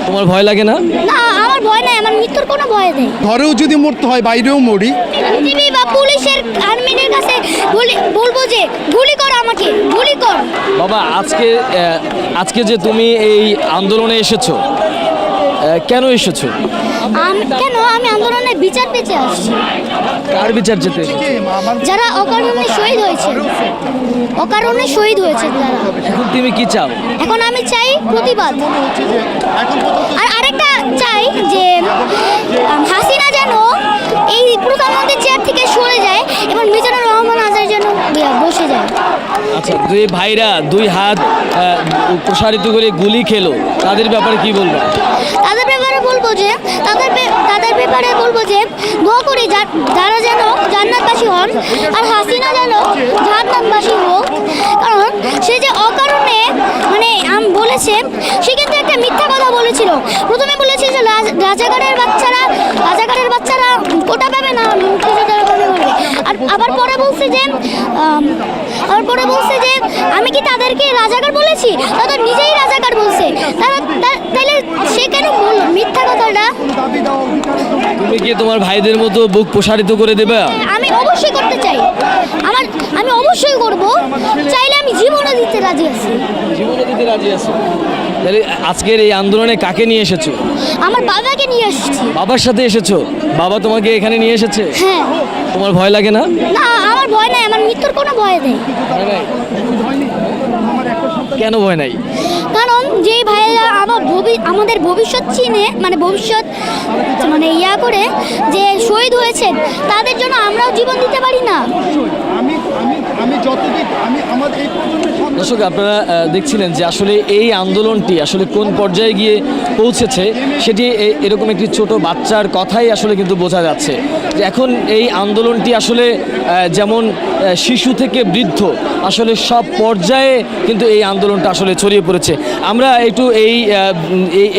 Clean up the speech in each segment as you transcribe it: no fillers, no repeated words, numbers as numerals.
তোমার ভয় লাগে না? না, আমার ভয় নাই, আমার মৃত্যুর কোনো ভয় নেই। ঘরেও যদি মরতে হয় বাইরেও মরি। টিভি বা পুলিশের আর্মিদের কাছে বলবো যে গুলি কর, আমাকে গুলি কর। বাবা, আজকে যে তুমি এই আন্দোলনে এসেছো, কেন এসেছো? কেন আমি আন্দোলনের বিচার পেতে আসছি। কার বিচার যেতে? যারা অকারণে শহীদ হয়েছে, অকারণে শহীদ হয়েছে যারা। এখন তুমি কি চাও? এখন আমি চাই প্রতিবাদ। আর আরেকটা চাই যে হাসিনা যেন এই প্রধানমন্ত্রীর চেয়ার থেকে সরে যায় এবং মিজানুর রহমান আজাদ যেন বসে যায়। আচ্ছা, দুই ভাইরা দুই হাত প্রসারিত করে গুলি খেলো, তাদের ব্যাপারে কি বলবো? তাদের ব্যাপারে বলবো যে দোয়া করি যারা যেন জান্নাতবাসী হন, আর হাসিনা যেন জাহান্নামবাসী হোক। কারণ সে যে অকারণে বলেছে, সে কিন্তু একটা মিথ্যা কথা বলেছিল। প্রথমে বলেছিল যে রাজাকারের বাচ্চারা কোটা পাবে না, মুক্তিযোদ্ধারা পাবে। আর আবার পরে বলছে যে আমি কি তাদেরকে রাজাকার বলেছি? তারা নিজেই রাজাকার বলছে। তাহলে সে কেন বলল মিথ্যা কথাটা? তুমি কি তোমার ভাইদের মতো বুক প্রসারিত করে দেবে? আমি অবশ্যই করতে চাই। আমি অবশ্যই করব। চাইলে আমি জীবনও দিতে রাজি আছি। জীবনও দিতে রাজি আছো? তাহলে আজকের এই আন্দোলনে কাকে নিয়ে এসেছো? আমার বাবাকে নিয়ে এসেছি। বাবার সাথে এসেছো? বাবা তোমাকে এখানে নিয়ে এসেছে? হ্যাঁ। তোমার ভয় লাগে না? না, আমার ভয় নাই, আমার মৃত্যুর কোনো ভয় নেই। কেন ভয় নাই? কারণ যেই ভাইয়েরা আমাদের ভবিষ্যৎ চিনে, ভবিষ্যৎ ইয়া করে যে শহীদ হয়েছেন, তাদের জন্য আমরাও জীবন দিতে পারি না। দর্শক, আপনারা দেখছিলেন যে আসলে এই আন্দোলনটি আসলে কোন পর্যায়ে গিয়ে পৌঁছেছে, সেটি এরকম একটি ছোট বাচ্চার কথাই আসলে কিন্তু বোঝা যাচ্ছে যে এখন এই আন্দোলনটি আসলে যেমন শিশু থেকে বৃদ্ধ আসলে সব পর্যায়ে কিন্তু এই আন্দোলনটা আসলে ছড়িয়ে পড়েছে। আমরা একটু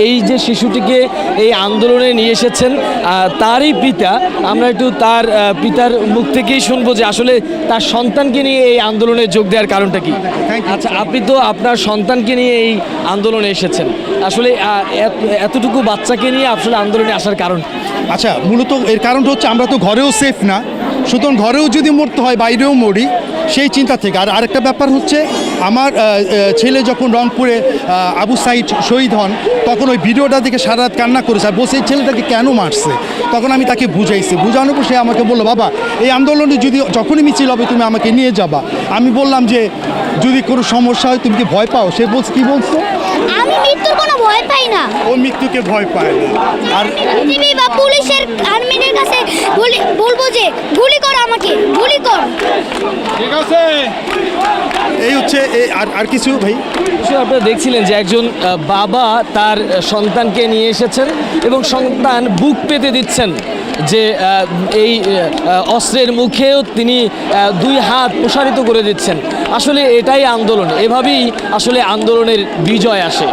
এই যে শিশুটিকে এই আন্দোলনে নিয়ে এসেছেন তারই পিতা, আমরা একটু তার পিতার মুখ থেকেই শুনবো যে আসলে তার সন্তানকে নিয়ে এই আন্দোলনে যোগ দেওয়ার কারণটা কি। আচ্ছা, আপনি তো আপনার সন্তানকে নিয়ে এই আন্দোলনে এসেছেন, আসলে এতটুকু বাচ্চাকে নিয়ে আসলে আন্দোলনে আসার কারণ? আচ্ছা, মূলত এর কারণটা হচ্ছে আমরা তো ঘরেও সেফ না, সুতরাং ঘরেও যদি মরতে হয় বাইরেও মরি, সেই চিন্তা থেকে। আর আরেকটা ব্যাপার হচ্ছে, আমার ছেলে যখন রংপুরে আবু সাইদ শহীদ হন, তখন ওই ভিডিওটা দেখে সারা রাত কান্না করেছে আর বসে এই ছেলেটাকে কেন মারছে। তখন আমি তাকে বুঝাইছি, বুঝানোর পর সে আমাকে বললো, বাবা এই আন্দোলনে যখনই মিছিল হবে তুমি আমাকে নিয়ে যাবা। আমি বললাম যে যদি কোনো সমস্যা হয় তুমি কি ভয় পাও? সে কী বলছো? আমি মৃত্যুর কোনো ভয় পাই না। ও মৃত্যুকে ভয় পায় না। আর টিভি বা পুলিশের আর্মিদের কাছে বলবো যে গুলি কর, আমাকে গুলি কর। ঠিক আছে, এই হচ্ছে আর কিছু ভাই? আপনারা দেখছিলেন যে একজন বাবা তার সন্তানকে নিয়ে এসেছেন এবং সন্তান বুক পেতে দিচ্ছেন যে এই অস্ত্রের মুখেও তিনি দুই হাত প্রসারিত করে দিচ্ছেন। আসলে এটাই আন্দোলন, এভাবেই আসলে আন্দোলনের বিজয় আসে।